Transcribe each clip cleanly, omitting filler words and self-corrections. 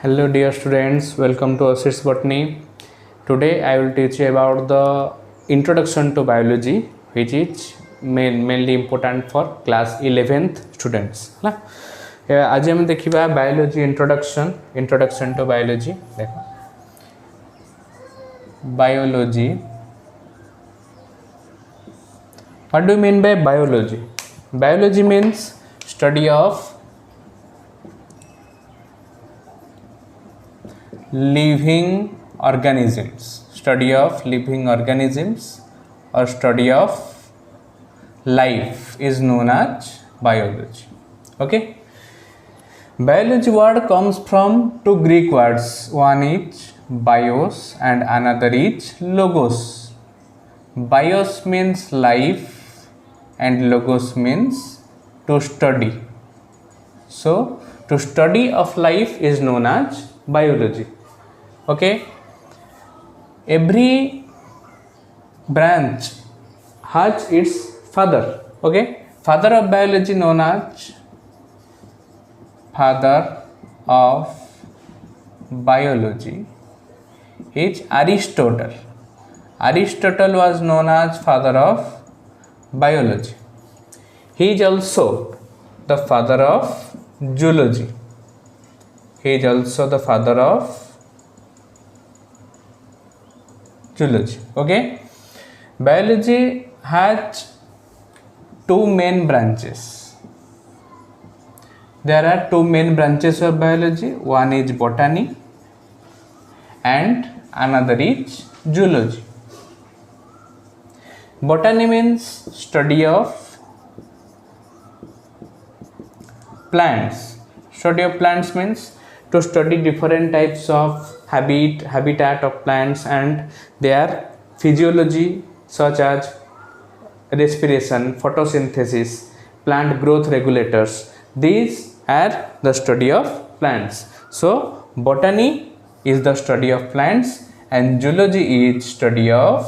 Hello dear students, welcome to ASIT'S Botany. Today I will teach you about the introduction to biology, which is mainly important for class 11th students. आज हम देखिबा biology introduction to biology. देखो biology. What do you mean by biology? Biology means study of living organisms, study of living organisms or study of life is known as biology. Okay, biology word comes from two Greek words, one is bios and another is logos. Bios means life and logos means to study. So to study of life is known as biology. Okay, every branch has its father. Okay, father of biology known as father of biology is Aristotle. Aristotle was known as father of biology. He is also the father of zoology. He is also the father of zoology. Okay, biology has two main branches. There are two main branches of biology. One is botany and another is zoology. Botany means study of plants. Study of plants means to study different types of habitat of plants and their physiology, such as respiration, photosynthesis, plant growth regulators. These are the study of plants. So botany is the study of plants and zoology is study of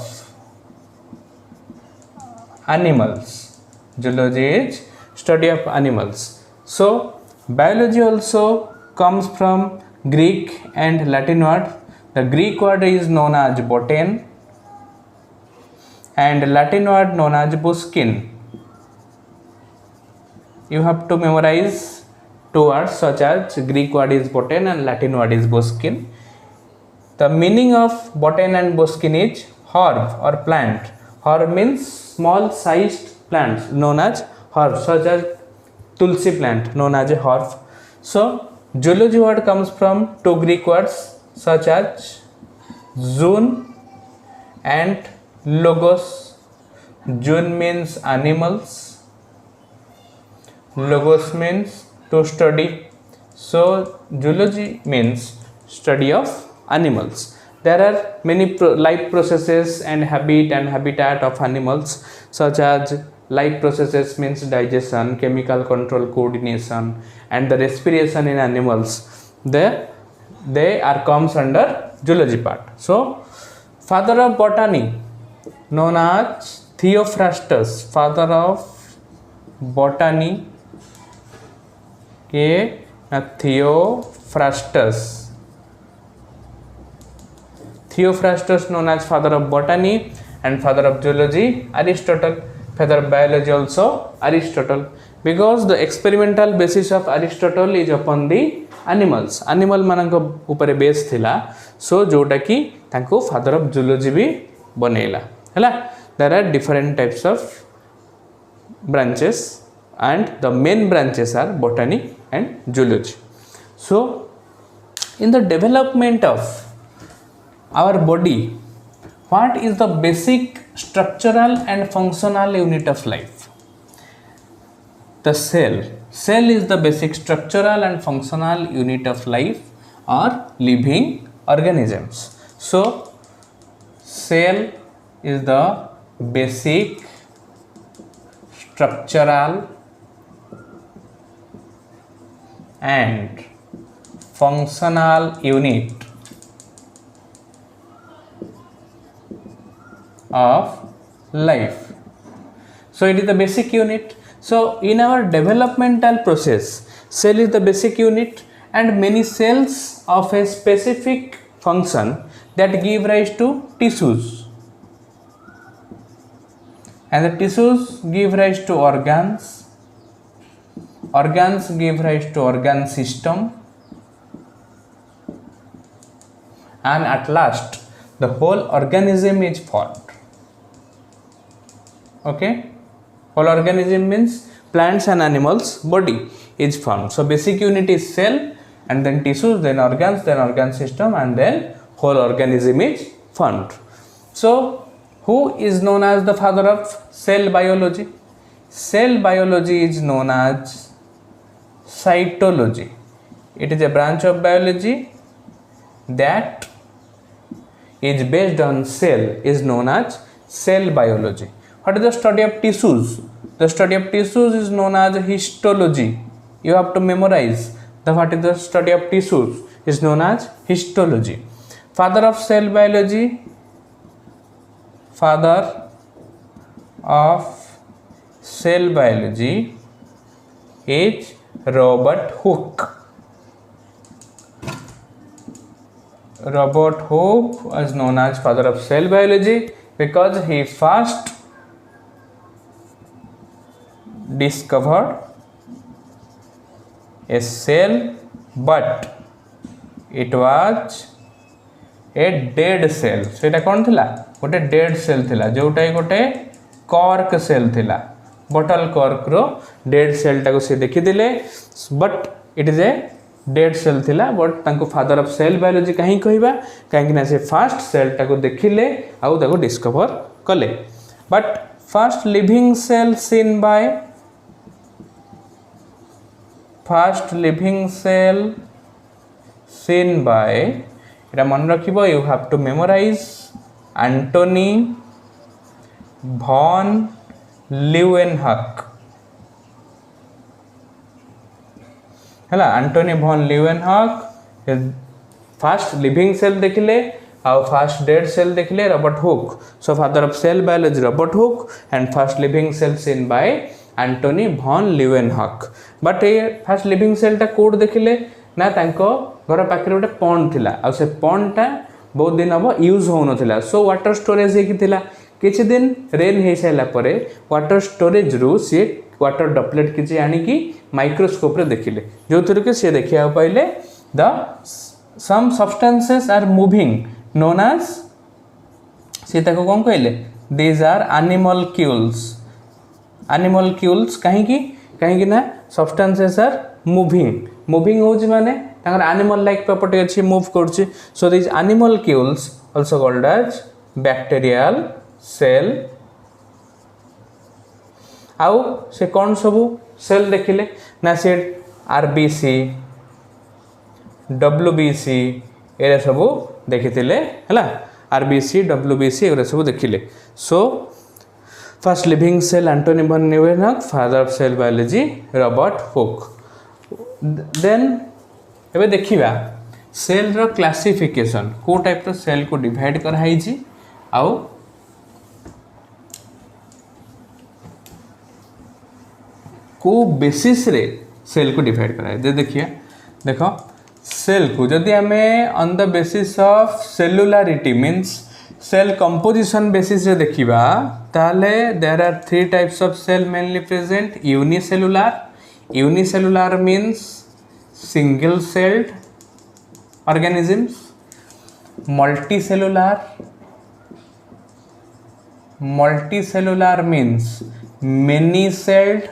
animals. Zoology is study of animals. So biology also comes from Greek and Latin word. The Greek word is known as botan and Latin word known as buskin. You have to memorize two words such as Greek word is botan and Latin word is buskin. The meaning of botan and buskin is herb or plant. Herb means small sized plants known as herb, such as tulsi plant known as a herb. So zoology word comes from two Greek words such as zoon and logos. Zoon means animals, logos means to study. So zoology means study of animals. There are many life processes and habitat of animals, such as life processes means digestion, chemical control, coordination, and the respiration in animals. They are comes under zoology part. So father of botany known as Theophrastus. Father of botany Theophrastus. Theophrastus known as father of botany and father of zoology Aristotle. Father of biology also Aristotle, because the experimental basis of Aristotle is upon the animals. Animal mananko upare base thila. So जोटा कि तांको father of zoology भी बनेला हैला. There are different types of branches and the main branches are botany and zoology. So in the development of our body, what is the basic structural and functional unit of life? The cell. Cell is the basic structural and functional unit of life or living organisms. So cell is the basic structural and functional unit of life. So it is the basic unit. So in our developmental process, cell is the basic unit and many cells of a specific function that give rise to tissues, and the tissues give rise to organs, organs give rise to organ system, and at last the whole organism is formed. Okay, whole organism means plants and animals body is formed. So basic unit is cell, and then tissues, then organs, then organ system, and then whole organism is formed. So who is known as the father of cell biology? Cell biology is known as cytology. It is a branch of biology that is based on cell, is known as cell biology. What is the study of tissues? The study of tissues is known as histology. You have to memorize the what is the study of tissues is known as histology. Father of cell biology, father of cell biology is Robert Hooke. Robert Hooke is known as father of cell biology because he first discovered a cell, but it was a dead cell. So এটা कौन थिला? गोटे dead cell थिला, जोटा गोटे cork cell थिला, bottle cork रो dead cell टाको से देखी दिले, but it is a dead cell थिला, but तांको father of cell biology कहीं कहिबा, कहीं ना से first cell टाको देखिले, आउ ताको discover कले. But first living cell seen by এটা মনে রাখিব, you have to memorize Anthony von Leeuwenhoek. ହେଲା, Anthony von Leeuwenhoek first living cell देखिले और first dead cell देखिले Robert Hooke. So father of cell biology Robert Hooke and first living cell seen by Anthony von Leeuwenhoek. But first living cell टा code देखिले ना, तांको घर पाखे गोटे पॉन्ड थिला, आ से पॉन्ड टा बहुत दिन हम यूज हो नथिला. सो वाटर स्टोरेज हेकि थिला, किछि दिन रेन हे साइला परे वाटर स्टोरेज रु से वाटर ड्रॉपलेट किछि आनी कि माइक्रोस्कोप रे देखिले, जो थुर के से देखिया पाइले the some substances are moving known as, से ताको कोन कहले, दीज आर एनिमलक्यूल्स. एनिमलक्यूल्स कहीं ना सब्सटेंसेस आर मूविंग होची माने तांगर एनिमल लाइक प्रॉपर्टी अछि, मूव करछि. So this animalcules also called as bacterial cell. आउ से कौन सबू सेल देखिले ना, से आरबीसी डब्ल्यूबीसी एरे सबू देखिथिले हला, आरबीसी डब्ल्यूबीसी एरे सबू देखिले. So first living cell Antonie von Leeuwenhoek, father of cell biology Robert Hooke. Then एबे देखिबा सेल रो क्लासिफिकेशन, को टाइप रो सेल को डिवाइड कराई छी, आउ को बेसिस रे सेल को डिवाइड कराई दे. देखिए देखो सेल को जदि हमें on the basis of cellularity means cell composition basis रे देखिबा, ताले there are three types of cell mainly present. Unicellular means single celled organisms, multicellular means many celled,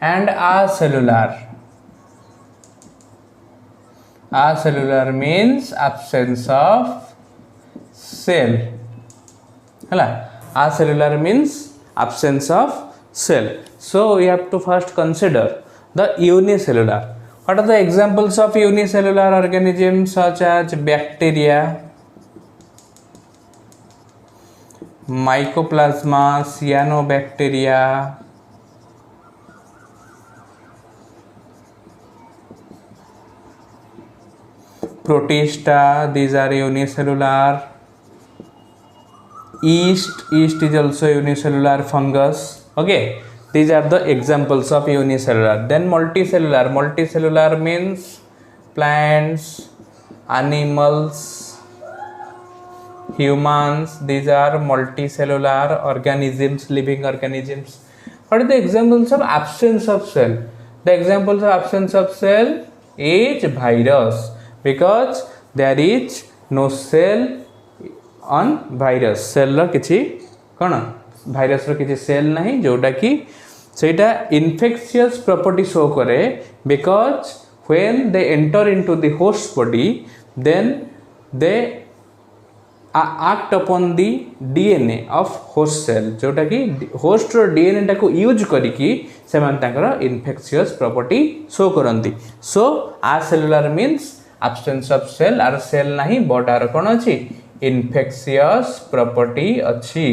and acellular means absence of cell. Hala, acellular means absence of cell. So we have to first consider the unicellular. What are the examples of unicellular organisms such as bacteria, Mycoplasma, cyanobacteria, Protista, these are unicellular. Yeast is also unicellular fungus. Okay, These are the examples of unicellular. Then multicellular. Multicellular means plants, animals, humans. These are multicellular organisms, living organisms. What are the examples of absence of cell? The examples of absence of cell is virus, because there is no cell on virus. Cell रो किछि कोन virus रो किछि cell नहीं जोटा कि सेटा infectious property show करे, because when they enter into the host body then they act upon the DNA of host cell, जोटा कि host रो DNA टाको यूज करिकी सेमान ताकर infectious property show करंती. So acellular means absence of cell, आर cell नहीं but आर कोन अछि infectious property अछि,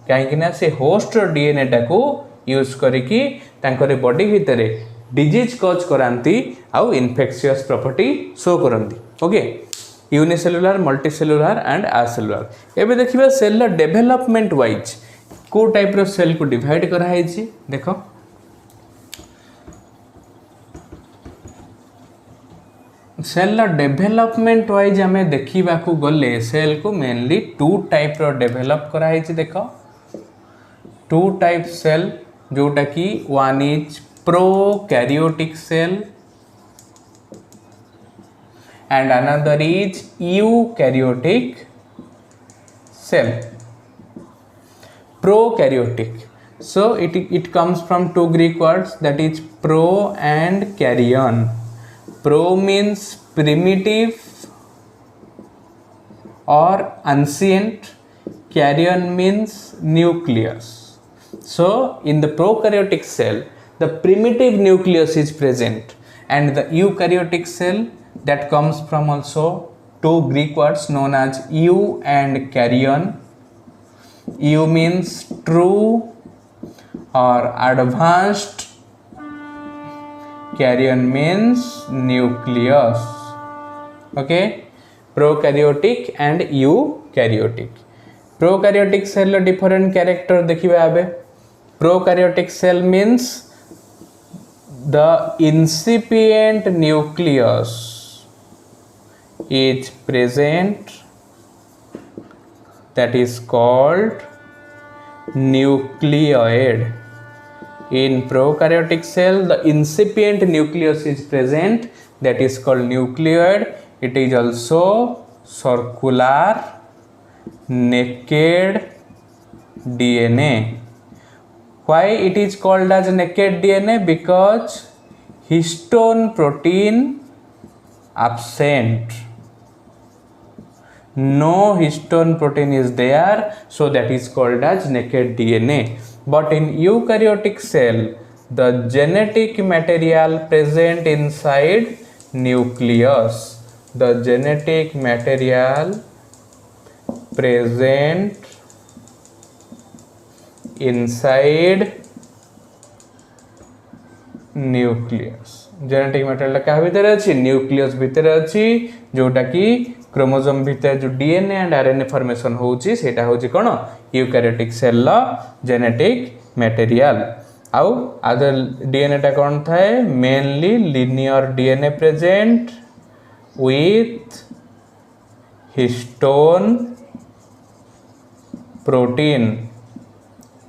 कहीं ना से host रो DNA टाको यूज करिकी तांकर बॉडी भितरे डिजीज कॉज करांती आउ infectious property show करंती. Okay, unicellular, multicellular and acellular. एबे देखिबा सेल डेवलपमेंट वाइज को टाइप रो सेल को डिवाइड करा हैछि. देखो सेल डेवलपमेंट वाइज हमें देखिबा को गले सेल को मेनली टू टाइप रो डेवलप करा हैछि. देखो टू टाइप सेल, जोटा कि one is prokaryotic cell and another is eukaryotic cell. Prokaryotic, so it comes from two Greek words, that is pro and karyon. Pro means primitive or ancient, karyon means nucleus. So in the prokaryotic cell the primitive nucleus is present, and the eukaryotic cell, that comes from also two Greek words known as eu and karyon. Eu means true or advanced, karyon means nucleus. Okay, prokaryotic and eukaryotic. Prokaryotic cell different character देखिबा आबे. Prokaryotic cell means the incipient nucleus is present, that is called nucleoid. In prokaryotic cell the incipient nucleus is present, that is called nucleoid. It is also circular naked DNA. Why it is called as naked DNA? Because histone protein absent, no histone protein is there, so that is called as naked DNA. But in eukaryotic cell the genetic material present inside nucleus, the genetic material present inside nucleus. Genetic material क्या भीतर अच्छी nucleus भीतर अच्छी, जोटा कि chromosome भीतर जो DNA and RNA formation होउची सेटा होउची कोन यूकैरियोटिक सेल ला जेनेटिक मटेरियल. आउ अदर डीएनए टा कोन थाए, mainly linear DNA present with histone protein.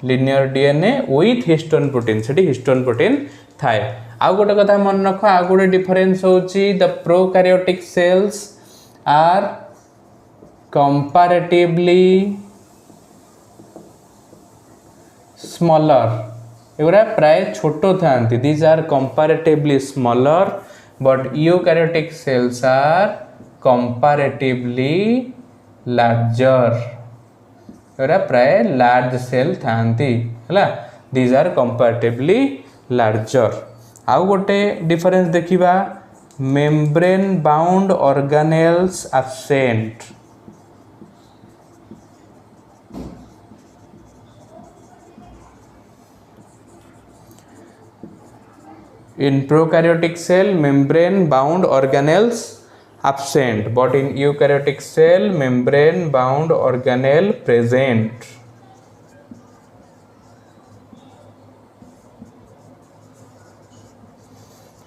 Linear DNA with histone protein, Sethi histone protein थाए. आउ गोटे कथा मन रख, आउ गोटे डिफरेंस होची the prokaryotic cells are comparatively smaller. एगुरा प्राय छोटो थांती. These are comparatively smaller, but eukaryotic cells are comparatively larger. एगुरा प्राय लार्ज सेल थांती हला. These are comparatively larger. आउ गोटे डिफरेंस देखिबा, membrane bound organelles absent. In prokaryotic cell membrane bound organelles absent, but in eukaryotic cell membrane bound organelle present.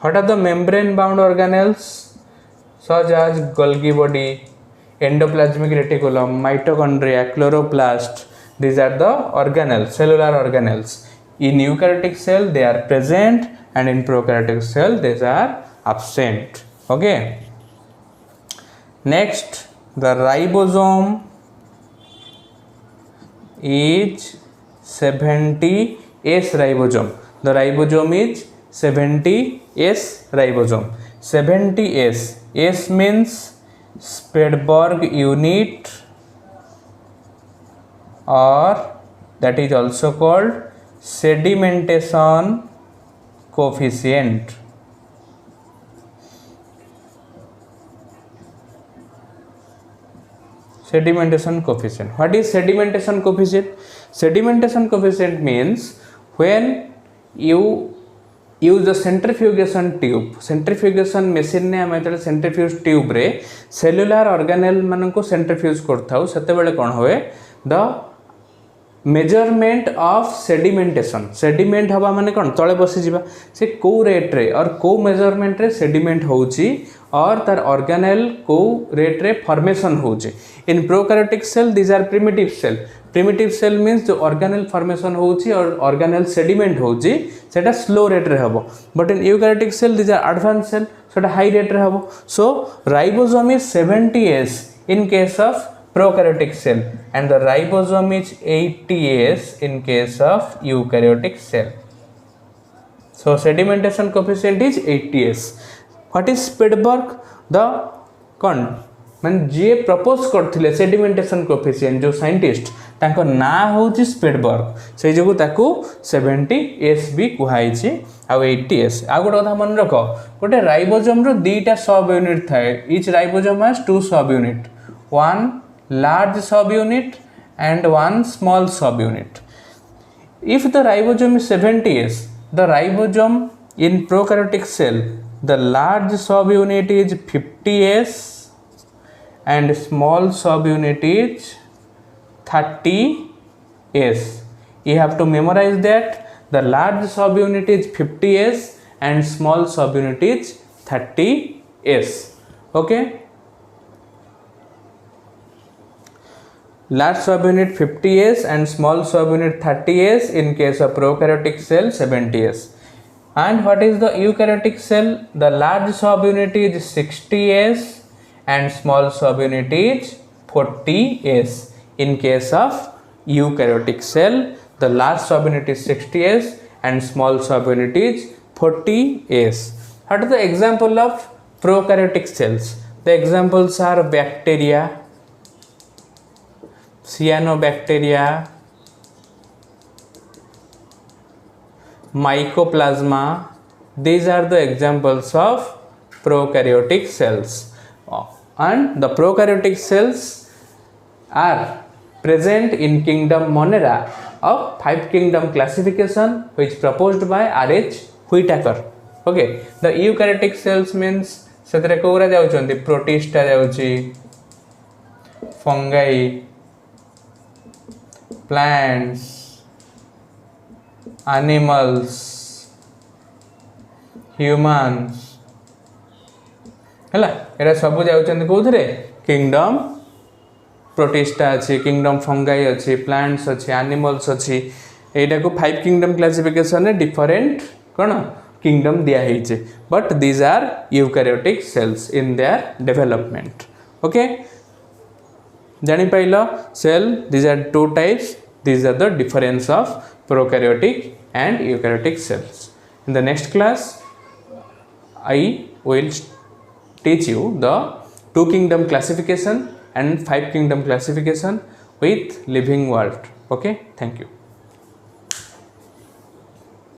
What are the membrane bound organelles such as Golgi body, endoplasmic reticulum, mitochondria, chloroplast? These are the organelles, cellular organelles. In eukaryotic cell they are present, and in prokaryotic cell these are absent. Okay. Next, the ribosome is 70S ribosome. The ribosome is 70S ribosome. 70S. S means Svedberg unit, or that is also called sedimentation coefficient. Sedimentation coefficient. What is sedimentation coefficient? Sedimentation coefficient means when you use the centrifugation tube, centrifugation machine ने आम जो centrifuge tube रे cellular organelle मान को centrifuge करथाउ सेते बेले कौन हुए the measurement of sedimentation. Sediment हवा माने कौन तले बसी जीवा से को रेट रे और को मेजरमेंट रे सेडिमेंट होउची और तार ऑर्गेनेल को रेट रे फॉर्मेशन होउची. In prokaryotic cell these are primitive cell. Primitive cell means जो ऑर्गेनेल फॉर्मेशन होउची और ऑर्गेनेल सेडिमेंट होउची सेटा स्लो रेट रे हबो. But in eukaryotic cell these are advance cell सेटा हाई रेट रे हबो. So ribosome is 70S in case of prokaryotic cell and the ribosome is 80S in case of eukaryotic cell. So sedimentation coefficient is 80S. What is Svedberg? The मान जी propose करथिले sedimentation coefficient जो scientist ताको ना होची स्पेडबर्ग से जो ताको 70S भी कुहाइछि आ 80S. आ गोटे कथा मन रखो गोटे राइबोसोम रो दीटा सब यूनिट थाए. Each ribosome has two subunit, one large subunit and one small subunit. If the ribosome is 70S, the ribosome in prokaryotic cell, the large subunit is 50S and small subunit is 30S. You have to memorize that the large subunit is 50S and small subunit is 30S. Okay. Large subunit 50S and small subunit 30S in case of prokaryotic cell 70S. And what is the eukaryotic cell? The large subunit is 60S and small subunit is 40S. In case of eukaryotic cell, the large subunit is 60S and small subunit is 40S. What are the example of prokaryotic cells? The examples are bacteria, cyanobacteria, mycoplasma. These are the examples of prokaryotic cells. And the prokaryotic cells are present in kingdom Monera of 5 kingdom classification which proposed by R.H. Whitaker. Okay, the eukaryotic cells means सेतरे कोरा जाउचंती Protista जाउची, fungi, plants, animals, humans हला एरा सब जाउचंती कोथरे kingdom Protista अछि, किंगडम फंगाई अछि, प्लांट्स अछि, एनिमल्स अछि. एटा को 5 किंगडम क्लासिफिकेशन रे डिफरेंट कोन किंगडम दिया हेचे. But these are eukaryotic cells in their development. Okay, जानि पाइलो cell these are two types. These are the difference of prokaryotic and eukaryotic cells. In the next class I will teach you the 2 kingdom classification and 5 kingdom classification with living world. Okay, thank you.